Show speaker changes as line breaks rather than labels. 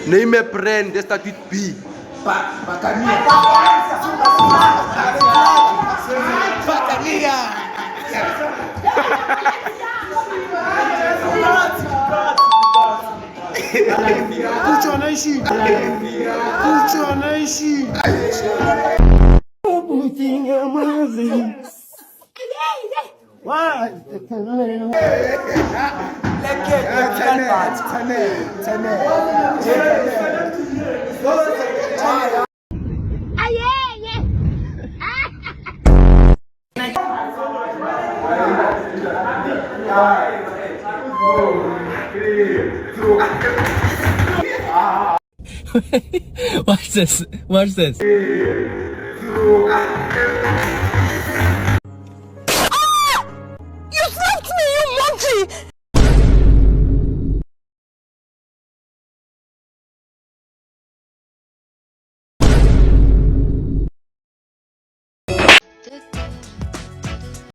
Name a brand that starts with B.
Bacania. Kucho anaishi. Kucho anaishi.
Watch this. Watch this.